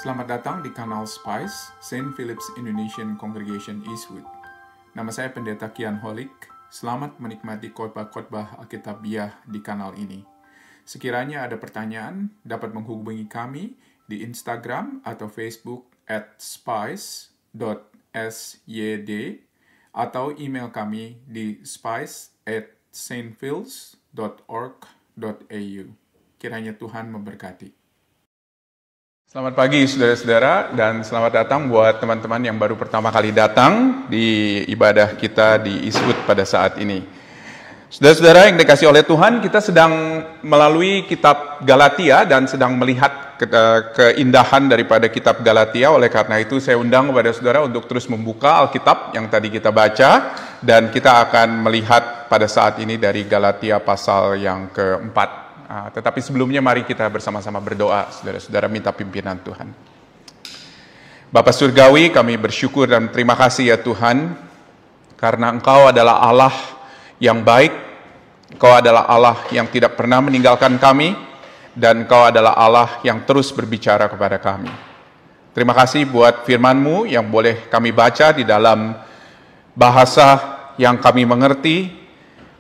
Selamat datang di kanal Spice, St. Philip's Indonesian Congregation Eastwood. Nama saya Pendeta Kian Holik. Selamat menikmati khotbah-khotbah Alkitabiah di kanal ini. Sekiranya ada pertanyaan, dapat menghubungi kami di Instagram atau Facebook @spice.syd atau email kami di spice@stphils.org.au. Kiranya Tuhan memberkati. Selamat pagi saudara-saudara, dan selamat datang buat teman-teman yang baru pertama kali datang di ibadah kita di Eastwood pada saat ini. Saudara-saudara yang dikasihi oleh Tuhan, kita sedang melalui kitab Galatia dan sedang melihat keindahan daripada kitab Galatia. Oleh karena itu saya undang kepada saudara untuk terus membuka Alkitab yang tadi kita baca, dan kita akan melihat pada saat ini dari Galatia pasal yang keempat. Tetapi sebelumnya mari kita bersama-sama berdoa, saudara-saudara, minta pimpinan Tuhan. Bapa Surgawi, kami bersyukur dan terima kasih ya Tuhan, karena Engkau adalah Allah yang baik, Engkau adalah Allah yang tidak pernah meninggalkan kami, dan Engkau adalah Allah yang terus berbicara kepada kami. Terima kasih buat firman-Mu yang boleh kami baca di dalam bahasa yang kami mengerti,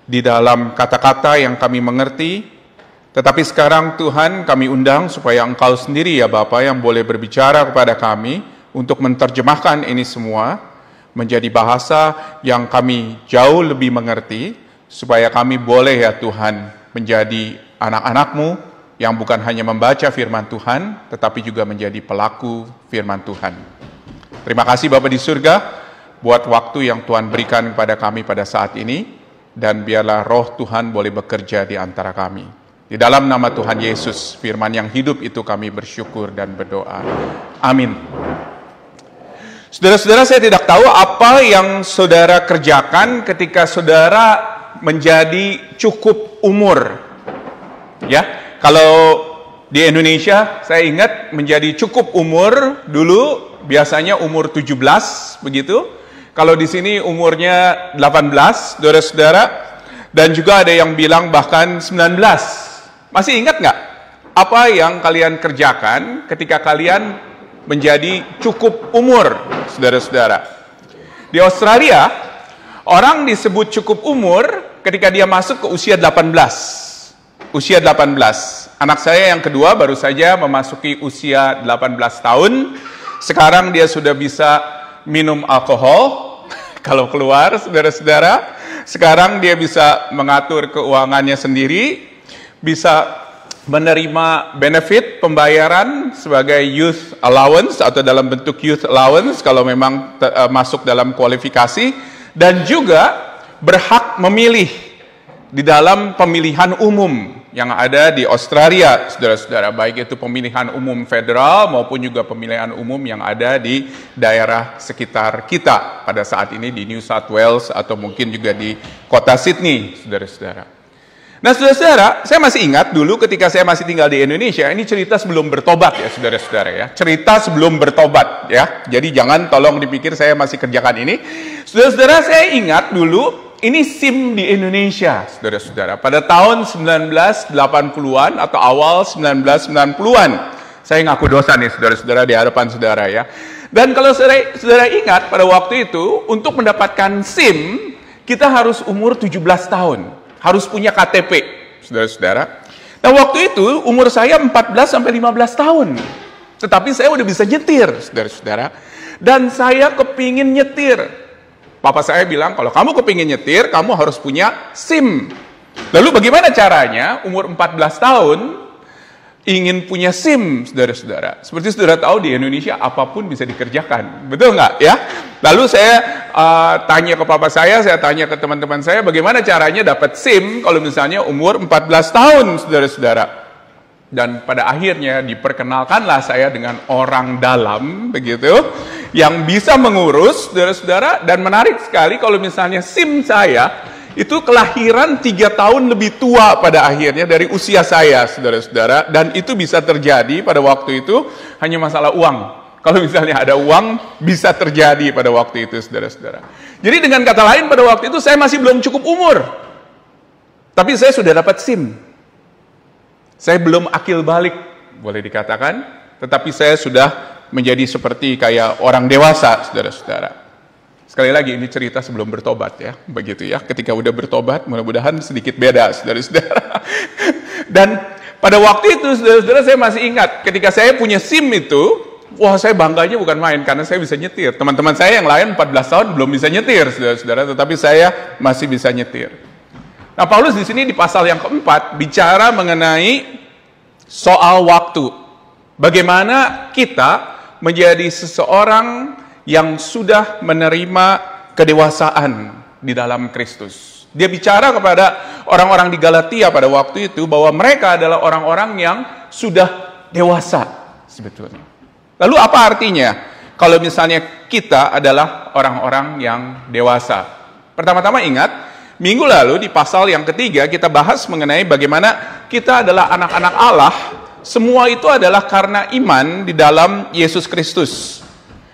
di dalam kata-kata yang kami mengerti. Tetapi sekarang Tuhan, kami undang supaya Engkau sendiri ya Bapa yang boleh berbicara kepada kami untuk menerjemahkan ini semua menjadi bahasa yang kami jauh lebih mengerti, supaya kami boleh ya Tuhan menjadi anak-anak-Mu yang bukan hanya membaca firman Tuhan, tetapi juga menjadi pelaku firman Tuhan. Terima kasih Bapa di surga buat waktu yang Tuhan berikan kepada kami pada saat ini, dan biarlah roh Tuhan boleh bekerja di antara kami. Di dalam nama Tuhan Yesus, firman yang hidup itu kami bersyukur dan berdoa. Amin. Saudara-saudara, saya tidak tahu apa yang saudara kerjakan ketika saudara menjadi cukup umur. Ya, kalau di Indonesia, saya ingat menjadi cukup umur dulu biasanya umur 17, begitu. Kalau di sini umurnya 18, saudara-saudara, dan juga ada yang bilang bahkan 19. Masih ingat nggak apa yang kalian kerjakan ketika kalian menjadi cukup umur, saudara-saudara? Di Australia, orang disebut cukup umur ketika dia masuk ke usia 18. Usia 18. Anak saya yang kedua baru saja memasuki usia 18 tahun. Sekarang dia sudah bisa minum alkohol kalau keluar, saudara-saudara. Sekarang dia bisa mengatur keuangannya sendiri, bisa menerima benefit pembayaran sebagai youth allowance atau dalam bentuk youth allowance kalau memang masuk dalam kualifikasi, dan juga berhak memilih di dalam pemilihan umum yang ada di Australia, saudara-saudara, baik itu pemilihan umum federal maupun juga pemilihan umum yang ada di daerah sekitar kita pada saat ini di New South Wales atau mungkin juga di kota Sydney, saudara-saudara. Nah, saudara-saudara, saya masih ingat dulu ketika saya masih tinggal di Indonesia, ini cerita sebelum bertobat ya, saudara-saudara ya. Cerita sebelum bertobat ya. Jadi jangan tolong dipikir saya masih kerjakan ini. Saudara-saudara, saya ingat dulu ini SIM di Indonesia, saudara-saudara. Pada tahun 1980-an atau awal 1990-an. Saya ngaku dosa nih, saudara-saudara, di hadapan saudara ya. Dan kalau saudara ingat, pada waktu itu, untuk mendapatkan SIM, kita harus umur 17 tahun. Harus punya KTP, saudara-saudara. Nah, waktu itu umur saya 14 sampai 15 tahun. Tetapi saya udah bisa nyetir, saudara-saudara. Dan saya kepingin nyetir. Papa saya bilang, kalau kamu kepingin nyetir, kamu harus punya SIM. Lalu bagaimana caranya umur 14 tahun ingin punya SIM, saudara-saudara? Seperti saudara tahu, di Indonesia apapun bisa dikerjakan. Betul nggak ya? Lalu saya tanya ke papa saya tanya ke teman-teman saya, bagaimana caranya dapat SIM kalau misalnya umur 14 tahun, saudara-saudara. Dan pada akhirnya diperkenalkanlah saya dengan orang dalam, begitu, yang bisa mengurus, saudara-saudara. Dan menarik sekali kalau misalnya SIM saya itu kelahiran 3 tahun lebih tua pada akhirnya dari usia saya, saudara-saudara. Dan itu bisa terjadi pada waktu itu hanya masalah uang. Kalau misalnya ada uang, bisa terjadi pada waktu itu, saudara-saudara. Jadi dengan kata lain, pada waktu itu saya masih belum cukup umur. Tapi saya sudah dapat SIM. Saya belum akil balik, boleh dikatakan. Tetapi saya sudah menjadi seperti kayak orang dewasa, saudara-saudara. Sekali lagi ini cerita sebelum bertobat ya, begitu ya. Ketika udah bertobat, mudah-mudahan sedikit beda, saudara-saudara. Dan pada waktu itu, saudara-saudara, saya masih ingat ketika saya punya SIM itu, wah saya bangganya bukan main karena saya bisa nyetir. Teman-teman saya yang lain 14 tahun belum bisa nyetir, saudara-saudara, tetapi saya masih bisa nyetir. Nah, Paulus di sini di pasal yang keempat bicara mengenai soal waktu. Bagaimana kita menjadi seseorang yang sudah menerima kedewasaan di dalam Kristus. Dia bicara kepada orang-orang di Galatia pada waktu itu bahwa mereka adalah orang-orang yang sudah dewasa sebetulnya. Lalu apa artinya kalau misalnya kita adalah orang-orang yang dewasa? Pertama-tama ingat, minggu lalu di pasal yang ketiga kita bahas mengenai bagaimana kita adalah anak-anak Allah. Semua itu adalah karena iman di dalam Yesus Kristus.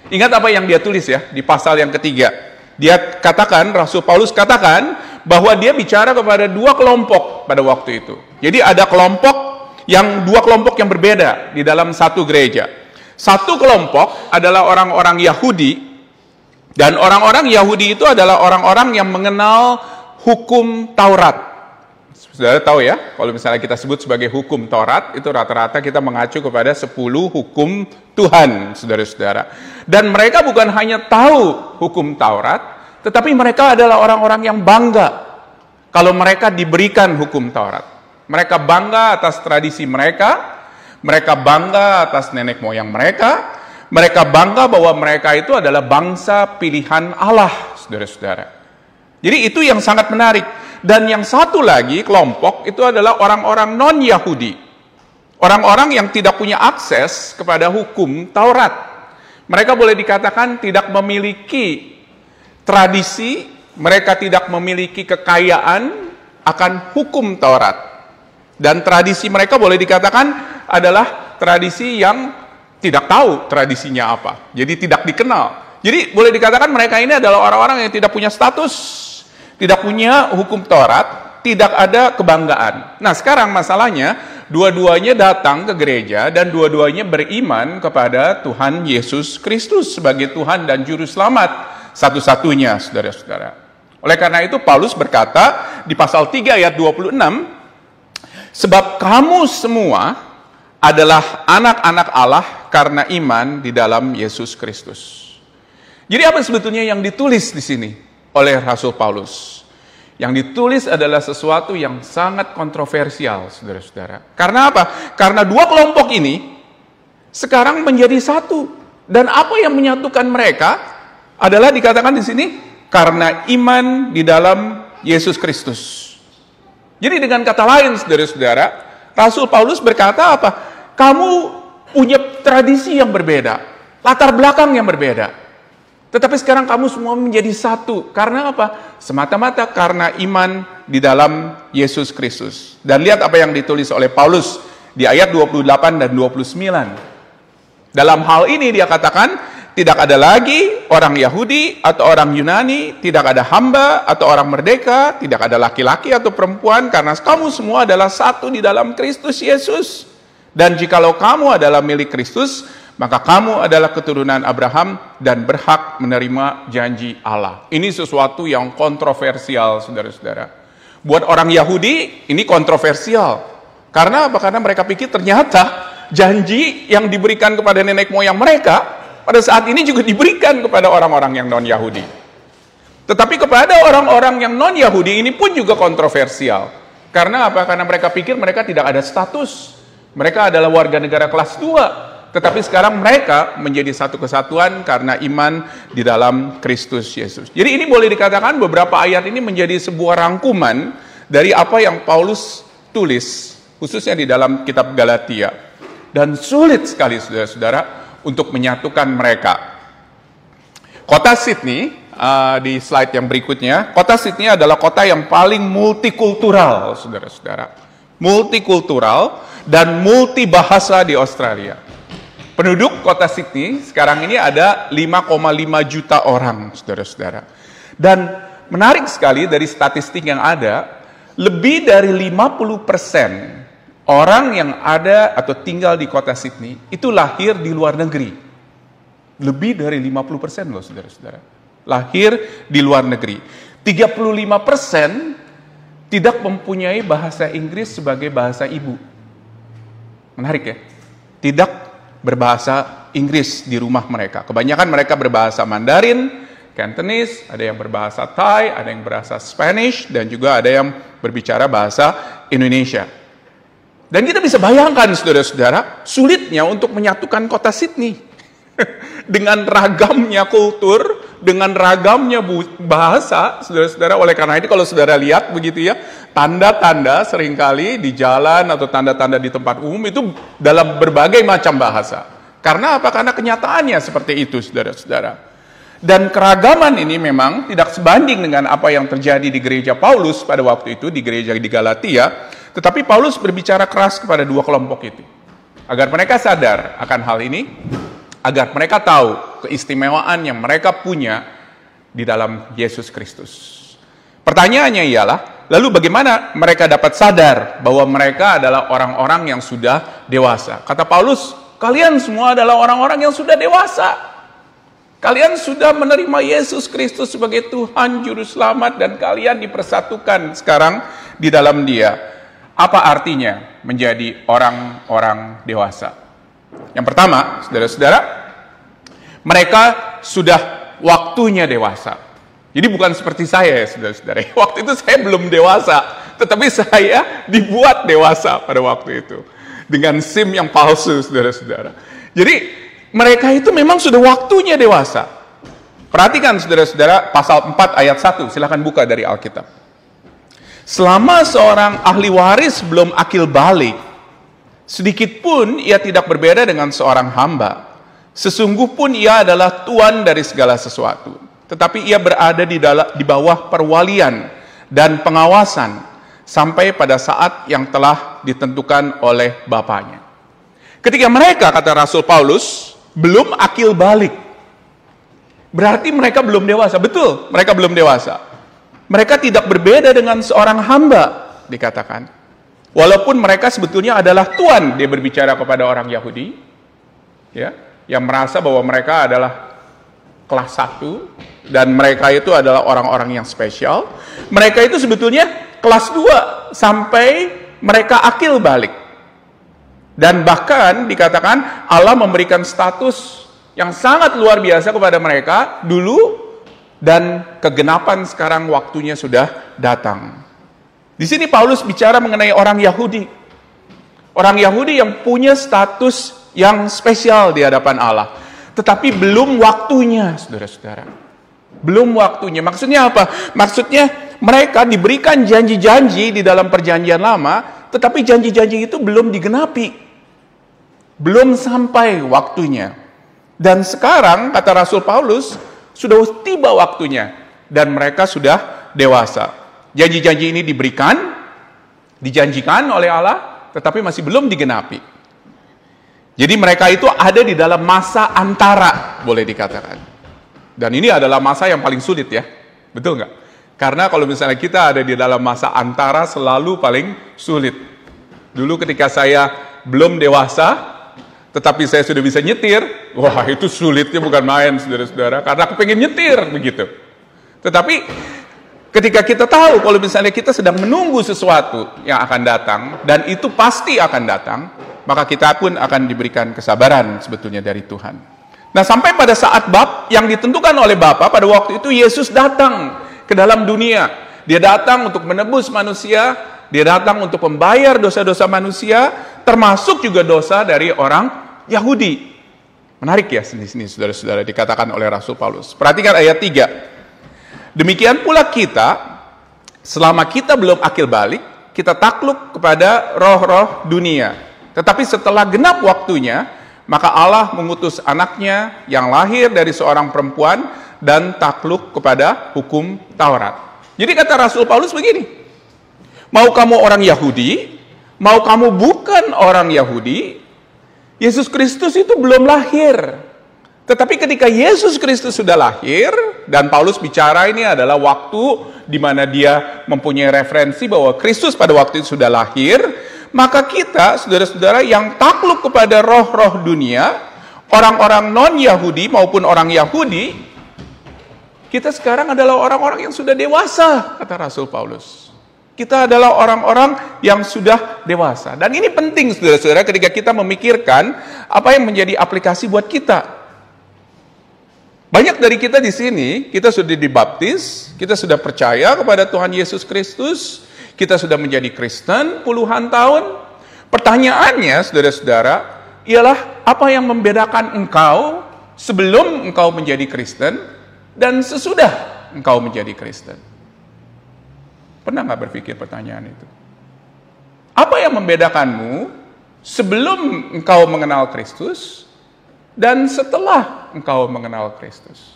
Ingat apa yang dia tulis ya di pasal yang ketiga. Dia katakan, Rasul Paulus katakan bahwa dia bicara kepada dua kelompok pada waktu itu. Jadi ada dua kelompok yang berbeda di dalam satu gereja. Satu kelompok adalah orang-orang Yahudi, dan orang-orang Yahudi itu adalah orang-orang yang mengenal hukum Taurat. Saudara tahu ya, kalau misalnya kita sebut sebagai hukum Taurat, itu rata-rata kita mengacu kepada 10 hukum Tuhan, saudara-saudara. Dan mereka bukan hanya tahu hukum Taurat, tetapi mereka adalah orang-orang yang bangga kalau mereka diberikan hukum Taurat. Mereka bangga atas tradisi mereka bangga atas nenek moyang mereka bangga bahwa mereka itu adalah bangsa pilihan Allah, saudara-saudara. Jadi itu yang sangat menarik. Dan yang satu lagi kelompok itu adalah orang-orang non-Yahudi. Orang-orang yang tidak punya akses kepada hukum Taurat. Mereka boleh dikatakan tidak memiliki tradisi, mereka tidak memiliki kekayaan akan hukum Taurat. Dan tradisi mereka boleh dikatakan adalah tradisi yang tidak tahu tradisinya apa. Jadi tidak dikenal. Jadi boleh dikatakan mereka ini adalah orang-orang yang tidak punya status, tidak punya hukum Taurat, tidak ada kebanggaan. Nah sekarang masalahnya, dua-duanya datang ke gereja dan dua-duanya beriman kepada Tuhan Yesus Kristus sebagai Tuhan dan Juru Selamat satu-satunya, saudara-saudara. Oleh karena itu Paulus berkata di pasal 3 ayat 26, sebab kamu semua adalah anak-anak Allah karena iman di dalam Yesus Kristus. Jadi apa sebetulnya yang ditulis di sini oleh Rasul Paulus? Yang ditulis adalah sesuatu yang sangat kontroversial, saudara-saudara. Karena apa? Karena dua kelompok ini sekarang menjadi satu. Dan apa yang menyatukan mereka adalah dikatakan di sini karena iman di dalam Yesus Kristus. Jadi dengan kata lain, saudara-saudara, Rasul Paulus berkata apa? Kamu punya tradisi yang berbeda, latar belakang yang berbeda. Tetapi sekarang kamu semua menjadi satu. Karena apa? Semata-mata karena iman di dalam Yesus Kristus. Dan lihat apa yang ditulis oleh Paulus di ayat 28 dan 29. Dalam hal ini dia katakan, tidak ada lagi orang Yahudi atau orang Yunani, tidak ada hamba atau orang merdeka, tidak ada laki-laki atau perempuan, karena kamu semua adalah satu di dalam Kristus Yesus. Dan jikalau kamu adalah milik Kristus, maka kamu adalah keturunan Abraham dan berhak menerima janji Allah. Ini sesuatu yang kontroversial, saudara-saudara. Buat orang Yahudi, ini kontroversial. Karena apa? Karena mereka pikir ternyata janji yang diberikan kepada nenek moyang mereka, pada saat ini juga diberikan kepada orang-orang yang non-Yahudi. Tetapi kepada orang-orang yang non-Yahudi ini pun juga kontroversial. Karena apa? Karena mereka pikir mereka tidak ada status. Mereka adalah warga negara kelas 2. Tetapi sekarang mereka menjadi satu kesatuan karena iman di dalam Kristus Yesus. Jadi ini boleh dikatakan beberapa ayat ini menjadi sebuah rangkuman dari apa yang Paulus tulis, khususnya di dalam kitab Galatia. Dan sulit sekali saudara-saudara untuk menyatukan mereka. Kota Sydney, di slide yang berikutnya, kota Sydney adalah kota yang paling multikultural, saudara-saudara. Multikultural dan multibahasa di Australia. Penduduk kota Sydney sekarang ini ada 5,5 juta orang, saudara-saudara. Dan menarik sekali dari statistik yang ada, lebih dari 50% orang yang ada atau tinggal di kota Sydney itu lahir di luar negeri. Lebih dari 50% loh saudara-saudara. Lahir di luar negeri. 35% tidak mempunyai bahasa Inggris sebagai bahasa ibu. Menarik ya? Tidak berbahasa Inggris di rumah mereka. Kebanyakan mereka berbahasa Mandarin, Cantonese, ada yang berbahasa Thai, ada yang berbahasa Spanish, dan juga ada yang berbicara bahasa Indonesia. Dan kita bisa bayangkan saudara-saudara, sulitnya untuk menyatukan kota Sydney. Dengan ragamnya kultur, dengan ragamnya bahasa, saudara-saudara. Oleh karena itu kalau saudara lihat begitu ya, tanda-tanda seringkali di jalan atau tanda-tanda di tempat umum itu dalam berbagai macam bahasa. Karena apa? Karena kenyataannya seperti itu, saudara-saudara. Dan keragaman ini memang tidak sebanding dengan apa yang terjadi di gereja Paulus pada waktu itu, di gereja di Galatia. Tetapi Paulus berbicara keras kepada dua kelompok itu. Agar mereka sadar akan hal ini, agar mereka tahu keistimewaan yang mereka punya di dalam Yesus Kristus. Pertanyaannya ialah, lalu bagaimana mereka dapat sadar bahwa mereka adalah orang-orang yang sudah dewasa? Kata Paulus, kalian semua adalah orang-orang yang sudah dewasa. Kalian sudah menerima Yesus Kristus sebagai Tuhan Juru Selamat dan kalian dipersatukan sekarang di dalam Dia. Apa artinya menjadi orang-orang dewasa? Yang pertama, saudara-saudara, mereka sudah waktunya dewasa. Jadi bukan seperti saya ya saudara-saudara. Waktu itu saya belum dewasa, tetapi saya dibuat dewasa pada waktu itu. Dengan SIM yang palsu saudara-saudara. Jadi mereka itu memang sudah waktunya dewasa. Perhatikan saudara-saudara pasal 4 ayat 1. Silakan buka dari Alkitab. Selama seorang ahli waris belum akil balik, sedikit pun ia tidak berbeda dengan seorang hamba. Sesungguh pun ia adalah tuan dari segala sesuatu. Tetapi ia berada di bawah perwalian dan pengawasan sampai pada saat yang telah ditentukan oleh bapaknya. Ketika mereka, kata Rasul Paulus, belum akil balik, berarti mereka belum dewasa. Betul, mereka belum dewasa. Mereka tidak berbeda dengan seorang hamba, dikatakan. Walaupun mereka sebetulnya adalah tuan, dia berbicara kepada orang Yahudi, ya, yang merasa bahwa mereka adalah kelas 1 dan mereka itu adalah orang-orang yang spesial. Mereka itu sebetulnya kelas 2 sampai mereka akil balik. Dan bahkan dikatakan Allah memberikan status yang sangat luar biasa kepada mereka dulu, dan kegenapan sekarang waktunya sudah datang. Di sini Paulus bicara mengenai orang Yahudi. Orang Yahudi yang punya status yang spesial di hadapan Allah. Tetapi belum waktunya, saudara-saudara. Belum waktunya. Maksudnya apa? Maksudnya mereka diberikan janji-janji di dalam perjanjian lama, tetapi janji-janji itu belum digenapi. Belum sampai waktunya. Dan sekarang, kata Rasul Paulus, sudah tiba waktunya. Dan mereka sudah dewasa. Janji-janji ini dijanjikan oleh Allah, tetapi masih belum digenapi. Jadi mereka itu ada di dalam masa antara, boleh dikatakan. Dan ini adalah masa yang paling sulit ya. Betul nggak? Karena kalau misalnya kita ada di dalam masa antara selalu paling sulit. Dulu ketika saya belum dewasa, tetapi saya sudah bisa nyetir, wah itu sulitnya bukan main saudara-saudara. Karena aku pengen nyetir begitu. Tetapi ketika kita tahu kalau misalnya kita sedang menunggu sesuatu yang akan datang, dan itu pasti akan datang, maka kita pun akan diberikan kesabaran sebetulnya dari Tuhan. Nah, sampai pada saat yang ditentukan oleh Bapa, pada waktu itu Yesus datang ke dalam dunia. Dia datang untuk menebus manusia, dia datang untuk membayar dosa-dosa manusia, termasuk juga dosa dari orang Yahudi. Menarik ya, sini saudara-saudara, dikatakan oleh Rasul Paulus. Perhatikan ayat 3. Demikian pula kita, selama kita belum akil balik, kita takluk kepada roh-roh dunia. Tetapi setelah genap waktunya, maka Allah mengutus anaknya yang lahir dari seorang perempuan dan takluk kepada hukum Taurat. Jadi kata Rasul Paulus begini, mau kamu orang Yahudi, mau kamu bukan orang Yahudi, Yesus Kristus itu belum lahir. Tetapi ketika Yesus Kristus sudah lahir, dan Paulus bicara ini adalah waktu di mana dia mempunyai referensi bahwa Kristus pada waktu itu sudah lahir, maka kita, saudara-saudara, yang takluk kepada roh-roh dunia, orang-orang non-Yahudi maupun orang Yahudi, kita sekarang adalah orang-orang yang sudah dewasa, kata Rasul Paulus. Kita adalah orang-orang yang sudah dewasa. Dan ini penting, saudara-saudara, ketika kita memikirkan apa yang menjadi aplikasi buat kita. Banyak dari kita di sini, kita sudah dibaptis, kita sudah percaya kepada Tuhan Yesus Kristus, kita sudah menjadi Kristen puluhan tahun. Pertanyaannya, saudara-saudara, ialah apa yang membedakan engkau sebelum engkau menjadi Kristen dan sesudah engkau menjadi Kristen? Pernah nggak berpikir pertanyaan itu? Apa yang membedakanmu sebelum engkau mengenal Kristus dan setelah engkau mengenal Kristus?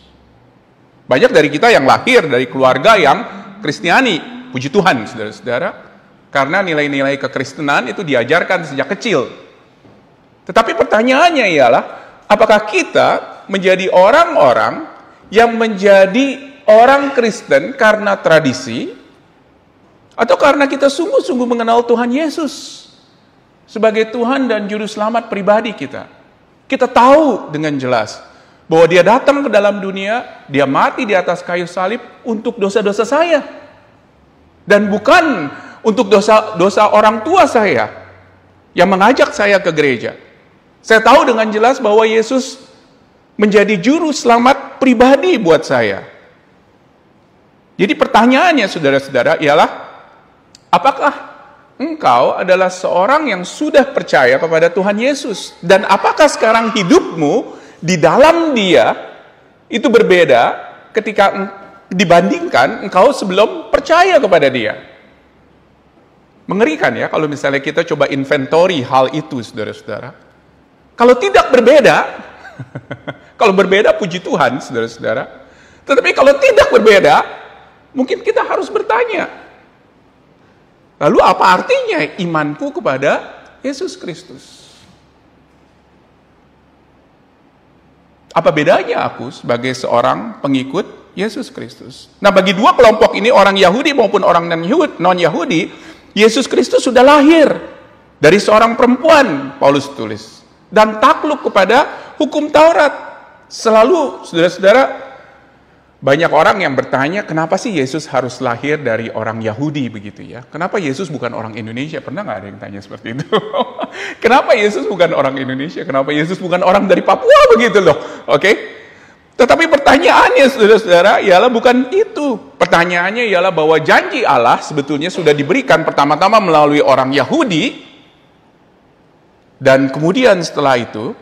Banyak dari kita yang lahir dari keluarga yang Kristiani, puji Tuhan, saudara-saudara, karena nilai-nilai kekristenan itu diajarkan sejak kecil. Tetapi pertanyaannya ialah, apakah kita menjadi orang-orang yang menjadi orang Kristen karena tradisi, atau karena kita sungguh-sungguh mengenal Tuhan Yesus sebagai Tuhan dan Juru Selamat pribadi kita? Kita tahu dengan jelas bahwa Dia datang ke dalam dunia, Dia mati di atas kayu salib untuk dosa-dosa saya. Dan bukan untuk dosa orang tua saya yang mengajak saya ke gereja. Saya tahu dengan jelas bahwa Yesus menjadi Juru Selamat pribadi buat saya. Jadi pertanyaannya, saudara-saudara, ialah, apakah engkau adalah seorang yang sudah percaya kepada Tuhan Yesus? Dan apakah sekarang hidupmu di dalam Dia itu berbeda ketika dibandingkan engkau sebelum percaya kepada Dia? Mengerikan ya kalau misalnya kita coba inventory hal itu, saudara-saudara. Kalau tidak berbeda, kalau berbeda puji Tuhan, saudara-saudara. Tetapi kalau tidak berbeda, mungkin kita harus bertanya, lalu apa artinya imanku kepada Yesus Kristus? Apa bedanya aku sebagai seorang pengikut Yesus Kristus? Nah, bagi dua kelompok ini, orang Yahudi maupun orang non-Yahudi, Yesus Kristus sudah lahir dari seorang perempuan, Paulus tulis, dan takluk kepada hukum Taurat. Selalu, saudara-saudara, banyak orang yang bertanya, kenapa sih Yesus harus lahir dari orang Yahudi begitu ya? Kenapa Yesus bukan orang Indonesia? Pernah nggak ada yang tanya seperti itu? Kenapa Yesus bukan orang Indonesia? Kenapa Yesus bukan orang dari Papua begitu loh? Oke? Tetapi pertanyaannya, saudara-saudara, ialah bukan itu. Pertanyaannya ialah bahwa janji Allah sebetulnya sudah diberikan pertama-tama melalui orang Yahudi, dan kemudian setelah itu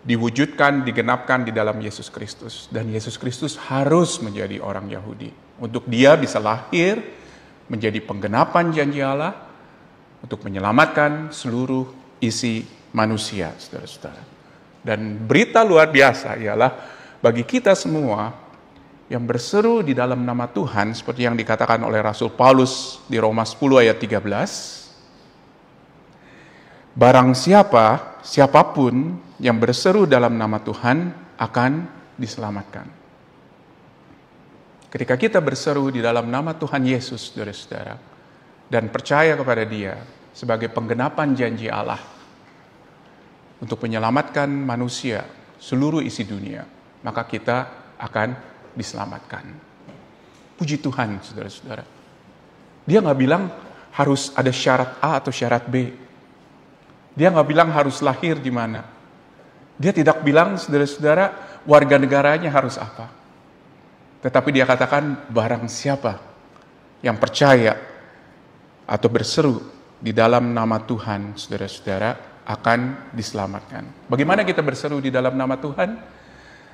diwujudkan, digenapkan di dalam Yesus Kristus. Dan Yesus Kristus harus menjadi orang Yahudi. Untuk Dia bisa lahir menjadi penggenapan janji Allah untuk menyelamatkan seluruh isi manusia, saudara-saudara. Dan berita luar biasa ialah bagi kita semua yang berseru di dalam nama Tuhan, seperti yang dikatakan oleh Rasul Paulus di Roma 10 ayat 13, barang siapapun yang berseru dalam nama Tuhan akan diselamatkan. Ketika kita berseru di dalam nama Tuhan Yesus, saudara-saudara, dan percaya kepada Dia sebagai penggenapan janji Allah untuk menyelamatkan manusia, seluruh isi dunia, maka kita akan diselamatkan. Puji Tuhan, saudara-saudara. Dia nggak bilang harus ada syarat A atau syarat B. Dia nggak bilang harus lahir di mana. Dia tidak bilang, saudara-saudara, warga negaranya harus apa. Tetapi Dia katakan, barang siapa yang percaya atau berseru di dalam nama Tuhan, saudara-saudara, akan diselamatkan. Bagaimana kita berseru di dalam nama Tuhan?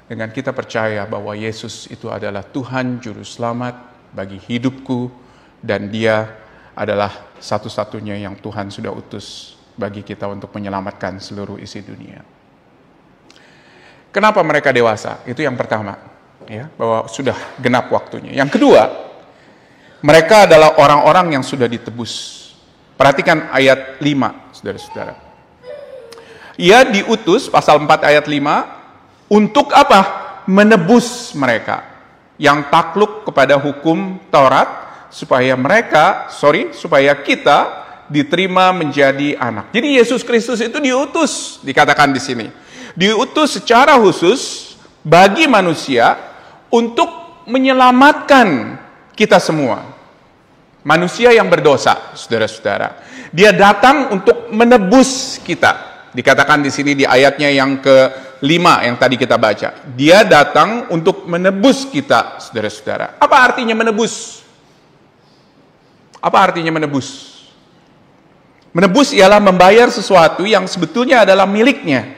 Dengan kita percaya bahwa Yesus itu adalah Tuhan Juru Selamat bagi hidupku, dan Dia adalah satu-satunya yang Tuhan sudah utus bagi kita untuk menyelamatkan seluruh isi dunia. Kenapa mereka dewasa? Itu yang pertama, ya, bahwa sudah genap waktunya. Yang kedua, mereka adalah orang-orang yang sudah ditebus. Perhatikan ayat 5, saudara-saudara. Ia diutus, pasal 4 ayat 5, untuk apa? Menebus mereka yang takluk kepada hukum Taurat, supaya kita diterima menjadi anak. Jadi Yesus Kristus itu diutus, dikatakan di sini. diutus secara khusus bagi manusia untuk menyelamatkan kita semua. Manusia yang berdosa, saudara-saudara. Dia datang untuk menebus kita. Dikatakan di sini di ayatnya yang ke-5 yang tadi kita baca. Dia datang untuk menebus kita, saudara-saudara. Apa artinya menebus? Apa artinya menebus? Menebus ialah membayar sesuatu yang sebetulnya adalah miliknya.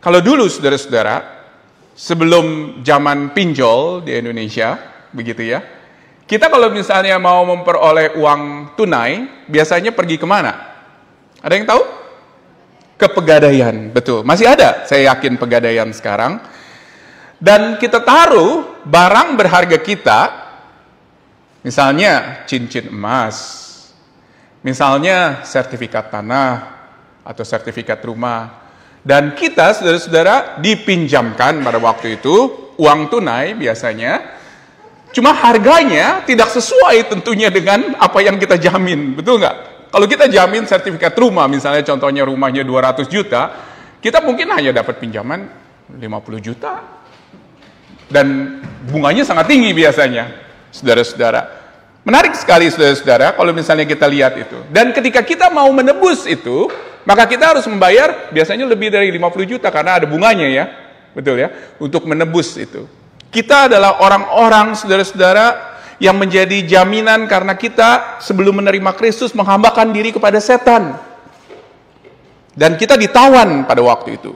Kalau dulu, saudara-saudara, sebelum zaman pinjol di Indonesia, begitu ya, kita kalau misalnya mau memperoleh uang tunai, biasanya pergi kemana? Ada yang tahu? Ke Pegadaian, betul. Masih ada, saya yakin Pegadaian sekarang. Dan kita taruh barang berharga kita, misalnya cincin emas, misalnya sertifikat tanah, atau sertifikat rumah. Dan kita, saudara-saudara, dipinjamkan pada waktu itu, uang tunai biasanya, cuma harganya tidak sesuai tentunya dengan apa yang kita jamin, betul nggak? Kalau kita jamin sertifikat rumah, misalnya contohnya rumahnya 200 juta, kita mungkin hanya dapat pinjaman 50 juta. Dan bunganya sangat tinggi biasanya, saudara-saudara. Menarik sekali, saudara-saudara, kalau misalnya kita lihat itu. Dan ketika kita mau menebus itu, maka kita harus membayar biasanya lebih dari 50 juta, karena ada bunganya ya, betul ya, untuk menebus itu. Kita adalah orang-orang, saudara-saudara, yang menjadi jaminan karena kita sebelum menerima Kristus menghambakan diri kepada setan. Dan kita ditawan pada waktu itu.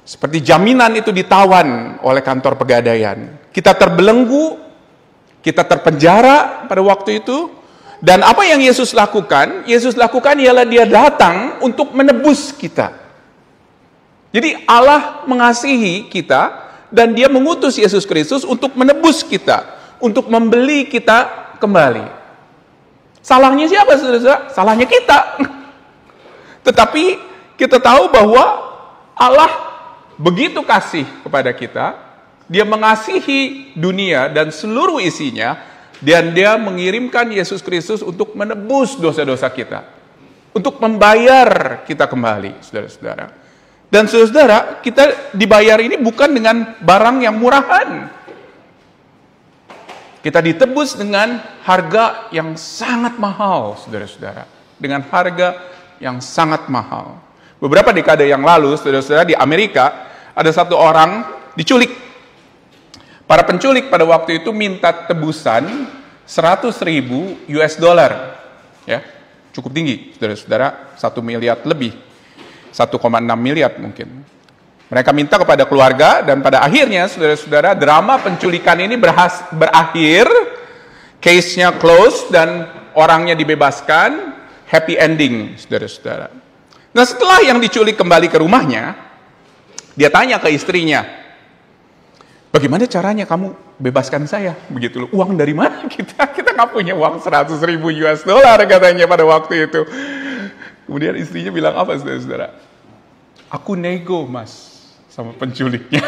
Seperti jaminan itu ditawan oleh kantor Pegadaian. Kita terbelenggu, kita terpenjara pada waktu itu. Dan apa yang Yesus lakukan? Yesus lakukan ialah dia datang untuk menebus kita. Jadi Allah mengasihi kita, dan dia mengutus Yesus Kristus untuk menebus kita, untuk membeli kita kembali. Salahnya siapa, saudara? Salahnya kita. Tetapi kita tahu bahwa Allah begitu kasih kepada kita, dia mengasihi dunia dan seluruh isinya, dan dia mengirimkan Yesus Kristus untuk menebus dosa-dosa kita, untuk membayar kita kembali, saudara-saudara. Dan saudara, kita dibayar ini bukan dengan barang yang murahan. Kita ditebus dengan harga yang sangat mahal, saudara-saudara. Dengan harga yang sangat mahal. Beberapa dekade yang lalu, saudara-saudara, di Amerika, ada satu orang diculik. Para penculik pada waktu itu minta tebusan 100.000 US dollar. Ya, cukup tinggi, saudara-saudara, 1 miliar lebih. 1,6 miliar mungkin. Mereka minta kepada keluarga, dan pada akhirnya, saudara-saudara, drama penculikan ini berakhir, case-nya close, dan orangnya dibebaskan, happy ending, saudara-saudara. Nah, setelah yang diculik kembali ke rumahnya, dia tanya ke istrinya, bagaimana caranya kamu bebaskan saya? Begitu loh, uang dari mana kita? Kita nggak punya uang 100.000 US dollar katanya pada waktu itu. Kemudian istrinya bilang apa, saudara-saudara? Aku nego, mas, sama penculiknya.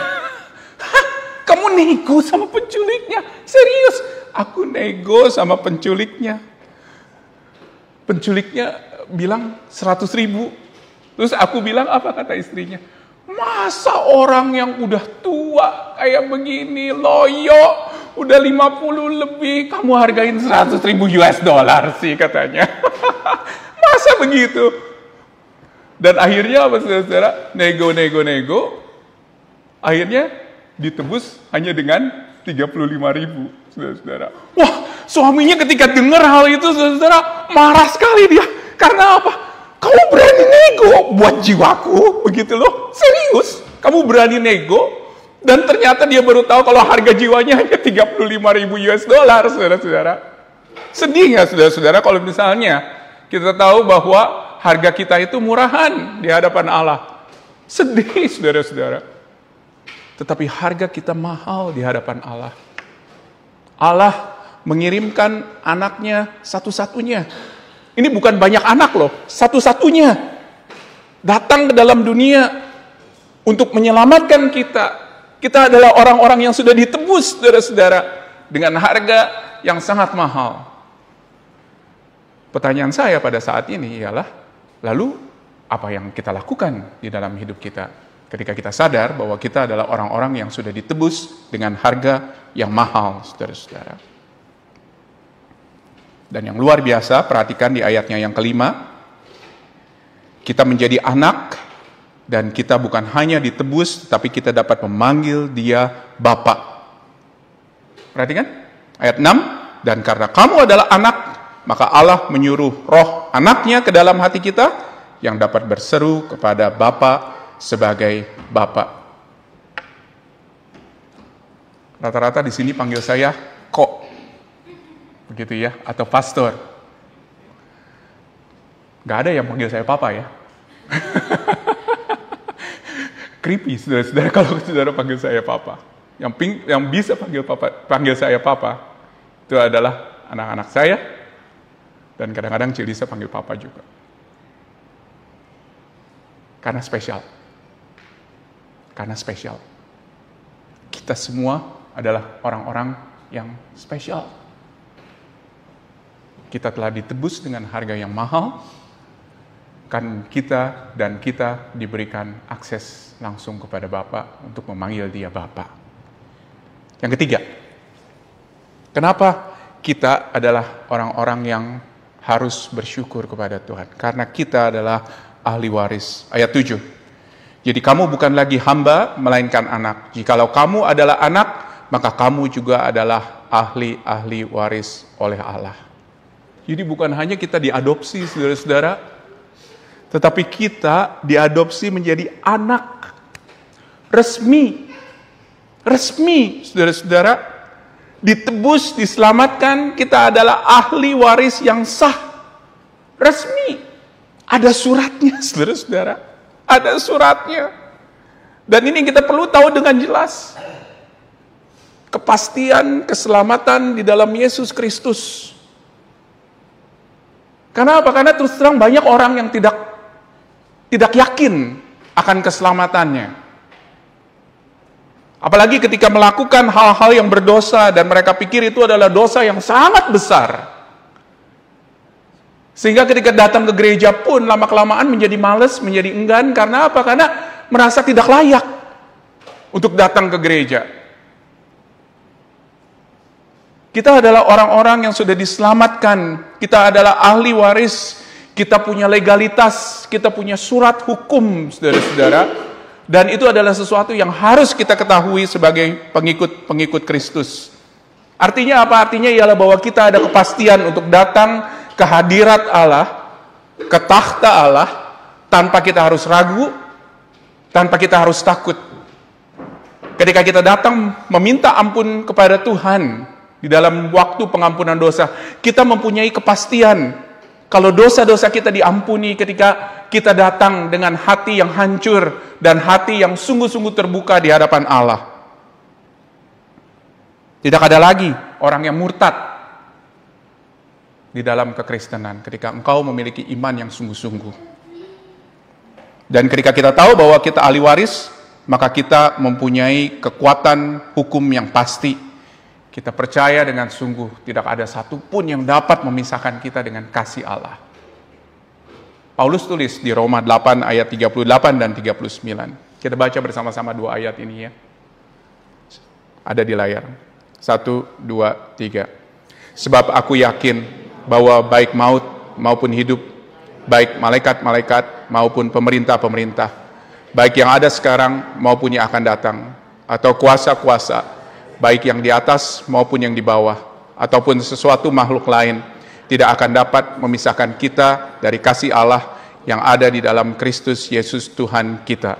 Hah? Kamu nego sama penculiknya? Serius? Aku nego sama penculiknya. Penculiknya bilang 100.000. Terus aku bilang apa, kata istrinya? Masa orang yang udah tua kayak begini, loyo, udah 50 lebih, kamu hargain 100.000 US dollar sih, katanya. Masa begitu? Dan akhirnya apa, saudara? Nego. Akhirnya ditebus hanya dengan 35.000, saudara. Wah, suaminya ketika dengar hal itu, saudara, marah sekali dia. Karena apa? Kamu berani nego buat jiwaku, begitu loh. Serius? Kamu berani nego? Dan ternyata dia baru tahu kalau harga jiwanya hanya 35.000 US dollar, saudara-saudara. Sedih nggak, saudara-saudara, kalau misalnya kita tahu bahwa harga kita itu murahan di hadapan Allah. Sedih, saudara-saudara. Tetapi harga kita mahal di hadapan Allah. Allah mengirimkan anaknya satu-satunya. Ini bukan banyak anak loh, satu-satunya. Datang ke dalam dunia untuk menyelamatkan kita. Kita adalah orang-orang yang sudah ditebus, saudara-saudara, dengan harga yang sangat mahal. Pertanyaan saya pada saat ini ialah, lalu apa yang kita lakukan di dalam hidup kita? Ketika kita sadar bahwa kita adalah orang-orang yang sudah ditebus dengan harga yang mahal, saudara-saudara. Dan yang luar biasa, perhatikan di ayatnya yang kelima, kita menjadi anak, dan kita bukan hanya ditebus, tapi kita dapat memanggil dia Bapa. Perhatikan, ayat 6, dan karena kamu adalah anak, maka Allah menyuruh roh anaknya ke dalam hati kita, yang dapat berseru kepada Bapa sebagai Bapa. Rata-rata di sini panggil saya kok, begitu ya, atau pastor. Gak ada yang panggil saya papa ya. Creepy, saudara-saudara, kalau saudara panggil saya papa. Yang bisa panggil saya papa, itu adalah anak-anak saya, dan kadang-kadang Cilisa panggil papa juga. Karena spesial. Karena spesial. Kita semua adalah orang-orang yang spesial. Kita telah ditebus dengan harga yang mahal, kan kita diberikan akses langsung kepada Bapa untuk memanggil dia Bapa. Yang ketiga, kenapa kita adalah orang-orang yang harus bersyukur kepada Tuhan? Karena kita adalah ahli waris. Ayat 7. Jadi kamu bukan lagi hamba, melainkan anak. Jikalau kamu adalah anak, maka kamu juga adalah ahli waris oleh Allah. Jadi bukan hanya kita diadopsi, saudara-saudara, tetapi kita diadopsi menjadi anak. Resmi, saudara-saudara. Ditebus, diselamatkan, kita adalah ahli waris yang sah. Resmi. Ada suratnya, saudara-saudara. Ada suratnya. Dan ini kita perlu tahu dengan jelas. Kepastian, keselamatan di dalam Yesus Kristus. Karena apa? Karena terus terang banyak orang yang tidak yakin akan keselamatannya. Apalagi ketika melakukan hal-hal yang berdosa dan mereka pikir itu adalah dosa yang sangat besar. Sehingga ketika datang ke gereja pun lama-kelamaan menjadi malas, menjadi enggan. Karena apa? Karena merasa tidak layak untuk datang ke gereja. Kita adalah orang-orang yang sudah diselamatkan. Kita adalah ahli waris. Kita punya legalitas. Kita punya surat hukum, saudara-saudara. Dan itu adalah sesuatu yang harus kita ketahui sebagai pengikut Kristus. Artinya apa? Artinya ialah bahwa kita ada kepastian untuk datang ke hadirat Allah, ke takhta Allah, tanpa kita harus ragu, tanpa kita harus takut. Ketika kita datang meminta ampun kepada Tuhan, di dalam waktu pengampunan dosa, kita mempunyai kepastian, kalau dosa-dosa kita diampuni ketika kita datang dengan hati yang hancur, dan hati yang sungguh-sungguh terbuka di hadapan Allah. Tidak ada lagi orang yang murtad di dalam kekristenan ketika engkau memiliki iman yang sungguh-sungguh. Dan ketika kita tahu bahwa kita ahli waris, maka kita mempunyai kekuatan hukum yang pasti. Kita percaya dengan sungguh tidak ada satupun yang dapat memisahkan kita dengan kasih Allah. Paulus tulis di Roma 8 ayat 38 dan 39. Kita baca bersama-sama dua ayat ini ya. Ada di layar. 1, 2, 3. Sebab aku yakin bahwa baik maut maupun hidup, baik malaikat-malaikat maupun pemerintah-pemerintah, baik yang ada sekarang maupun yang akan datang, atau kuasa-kuasa, baik yang di atas maupun yang di bawah, ataupun sesuatu makhluk lain, tidak akan dapat memisahkan kita dari kasih Allah yang ada di dalam Kristus Yesus Tuhan kita.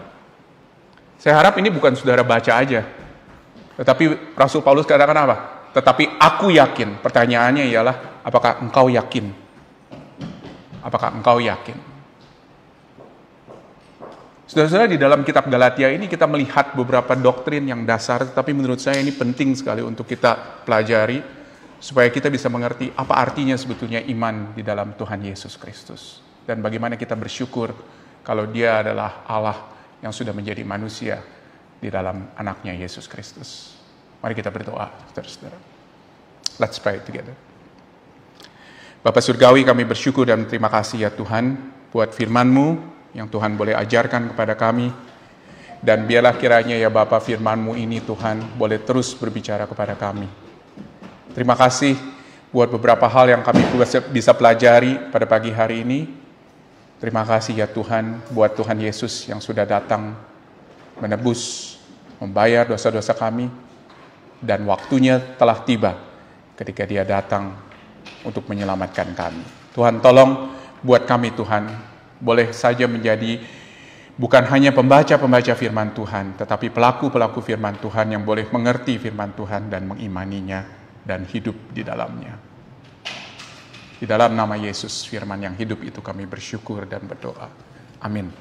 Saya harap ini bukan saudara baca aja, tetapi Rasul Paulus katakan apa? Tetapi aku yakin. Pertanyaannya ialah, apakah engkau yakin? Apakah engkau yakin? Saudara-saudara, di dalam kitab Galatia ini kita melihat beberapa doktrin yang dasar, tetapi menurut saya ini penting sekali untuk kita pelajari, supaya kita bisa mengerti apa artinya sebetulnya iman di dalam Tuhan Yesus Kristus. Dan bagaimana kita bersyukur kalau Dia adalah Allah yang sudah menjadi manusia di dalam anaknya Yesus Kristus. Mari kita berdoa, saudara-saudara. Let's pray together. Bapa Surgawi, kami bersyukur dan terima kasih ya Tuhan, buat firman-Mu yang Tuhan boleh ajarkan kepada kami. Dan biarlah kiranya ya Bapa, firman-Mu ini Tuhan boleh terus berbicara kepada kami. Terima kasih buat beberapa hal yang kami bisa pelajari pada pagi hari ini. Terima kasih ya Tuhan buat Tuhan Yesus yang sudah datang menebus, membayar dosa-dosa kami. Dan waktunya telah tiba ketika Dia datang untuk menyelamatkan kami. Tuhan tolong buat kami Tuhan, boleh saja menjadi bukan hanya pembaca-pembaca firman Tuhan, tetapi pelaku-pelaku firman Tuhan yang boleh mengerti firman Tuhan dan mengimaninya dan hidup di dalamnya. Di dalam nama Yesus, firman yang hidup itu kami bersyukur dan berdoa. Amin.